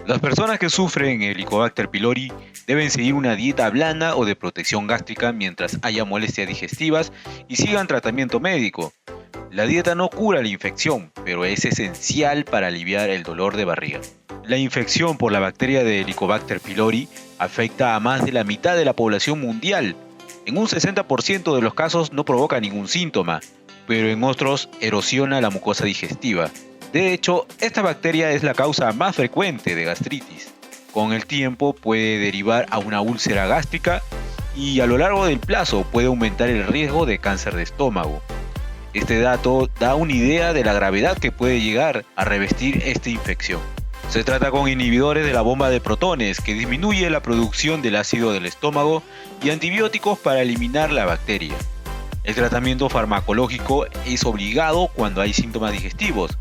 Las personas que sufren Helicobacter pylori deben seguir una dieta blanda o de protección gástrica mientras haya molestias digestivas y sigan tratamiento médico. La dieta no cura la infección, pero es esencial para aliviar el dolor de barriga. La infección por la bacteria de Helicobacter pylori afecta a más de la mitad de la población mundial. En un 60% de los casos no provoca ningún síntoma, pero en otros erosiona la mucosa digestiva. De hecho, esta bacteria es la causa más frecuente de gastritis. Con el tiempo puede derivar a una úlcera gástrica y a lo largo del plazo puede aumentar el riesgo de cáncer de estómago. Este dato da una idea de la gravedad que puede llegar a revestir esta infección. Se trata con inhibidores de la bomba de protones que disminuye la producción del ácido del estómago y antibióticos para eliminar la bacteria. El tratamiento farmacológico es obligado cuando hay síntomas digestivos.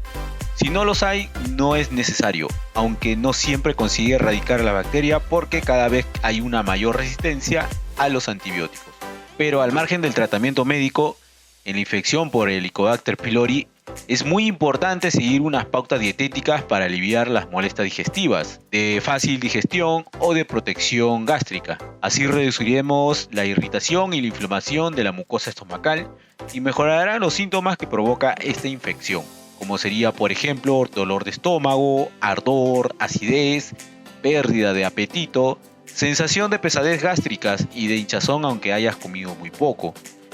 Si no los hay, no es necesario, aunque no siempre consigue erradicar la bacteria porque cada vez hay una mayor resistencia a los antibióticos. Pero al margen del tratamiento médico, en la infección por Helicobacter pylori es muy importante seguir unas pautas dietéticas para aliviar las molestias digestivas, de fácil digestión o de protección gástrica. Así reduciremos la irritación y la inflamación de la mucosa estomacal y mejorarán los síntomas que provoca esta infección, como sería por ejemplo dolor de estómago, ardor, acidez, pérdida de apetito, sensación de pesadez gástricas y de hinchazón aunque hayas comido muy poco.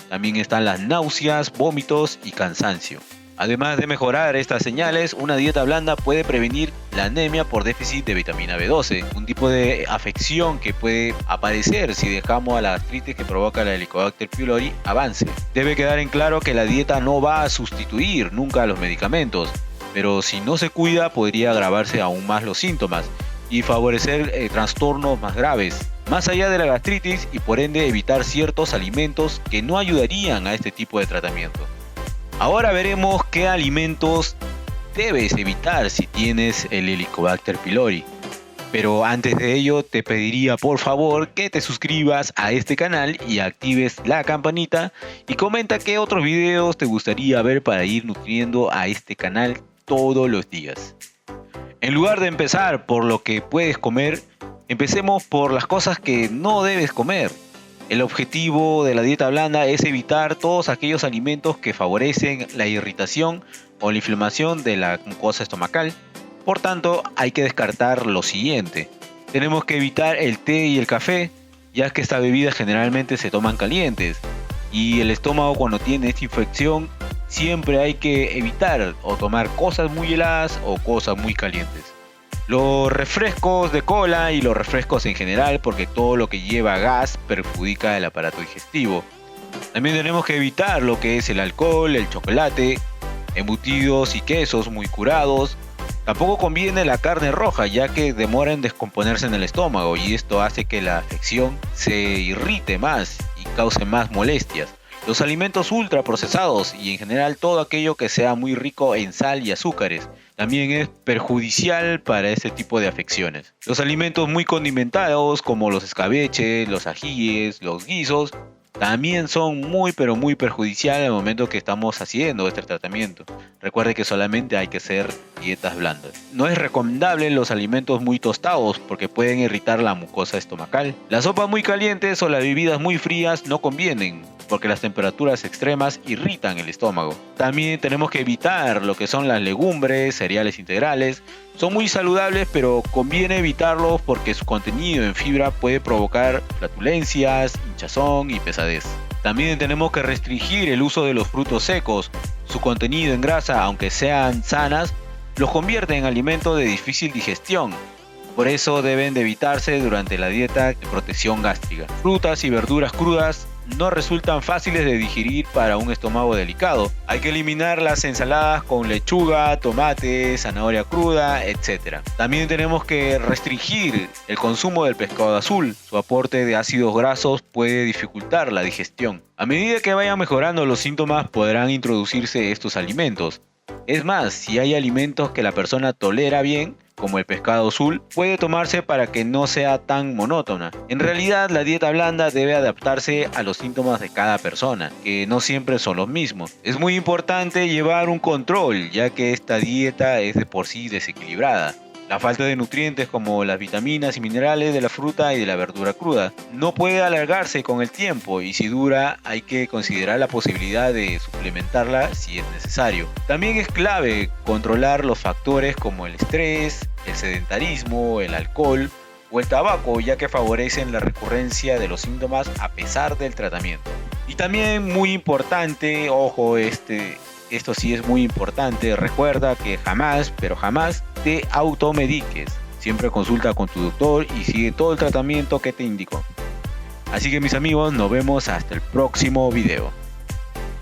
También están las náuseas, vómitos y cansancio. Además de mejorar estas señales, una dieta blanda puede prevenir la anemia por déficit de vitamina B12, un tipo de afección que puede aparecer si dejamos a la gastritis que provoca la Helicobacter pylori avance. Debe quedar en claro que la dieta no va a sustituir nunca a los medicamentos, pero si no se cuida podría agravarse aún más los síntomas y favorecer trastornos más graves, más allá de la gastritis, y por ende evitar ciertos alimentos que no ayudarían a este tipo de tratamiento. Ahora veremos qué alimentos debes evitar si tienes el Helicobacter pylori. Pero antes de ello te pediría por favor que te suscribas a este canal y actives la campanita y comenta qué otros videos te gustaría ver para ir nutriendo a este canal todos los días. En lugar de empezar por lo que puedes comer, empecemos por las cosas que no debes comer. El objetivo de la dieta blanda es evitar todos aquellos alimentos que favorecen la irritación o la inflamación de la mucosa estomacal. Por tanto, hay que descartar lo siguiente. Tenemos que evitar el té y el café, ya que estas bebidas generalmente se toman calientes. Y el estómago, cuando tiene esta infección, siempre hay que evitar o tomar cosas muy heladas o cosas muy calientes. Los refrescos de cola y los refrescos en general, porque todo lo que lleva gas perjudica el aparato digestivo. También tenemos que evitar lo que es el alcohol, el chocolate, embutidos y quesos muy curados. Tampoco conviene la carne roja, ya que demora en descomponerse en el estómago y esto hace que la afección se irrite más y cause más molestias. Los alimentos ultraprocesados y en general todo aquello que sea muy rico en sal y azúcares también es perjudicial para este tipo de afecciones. Los alimentos muy condimentados como los escabeches, los ajíes, los guisos también son muy pero muy perjudiciales al momento que estamos haciendo este tratamiento. Recuerde que solamente hay que hacer dietas blandas. No es recomendable los alimentos muy tostados porque pueden irritar la mucosa estomacal. Las sopas muy calientes o las bebidas muy frías no convienen porque las temperaturas extremas irritan el estómago. También tenemos que evitar lo que son las legumbres, cereales integrales. Son muy saludables, pero conviene evitarlos porque su contenido en fibra puede provocar flatulencias, hinchazón y pesadez. También tenemos que restringir el uso de los frutos secos. Su contenido en grasa, aunque sean sanas, los convierte en alimentos de difícil digestión. Por eso deben de evitarse durante la dieta de protección gástrica. Frutas y verduras crudas no resultan fáciles de digerir para un estómago delicado. Hay que eliminar las ensaladas con lechuga, tomate, zanahoria cruda, etc. También tenemos que restringir el consumo del pescado azul. Su aporte de ácidos grasos puede dificultar la digestión. A medida que vayan mejorando los síntomas, podrán introducirse estos alimentos. Es más, si hay alimentos que la persona tolera bien, como el pescado azul, puede tomarse para que no sea tan monótona. En realidad, la dieta blanda debe adaptarse a los síntomas de cada persona, que no siempre son los mismos. Es muy importante llevar un control, ya que esta dieta es de por sí desequilibrada. La falta de nutrientes como las vitaminas y minerales de la fruta y de la verdura cruda no puede alargarse con el tiempo, y si dura hay que considerar la posibilidad de suplementarla si es necesario. También es clave controlar los factores como el estrés, el sedentarismo, el alcohol o el tabaco, ya que favorecen la recurrencia de los síntomas a pesar del tratamiento. Y también muy importante, ojo, esto sí es muy importante, recuerda que jamás, pero jamás te automediques. Siempre consulta con tu doctor y sigue todo el tratamiento que te indicó. Así que mis amigos, nos vemos hasta el próximo video.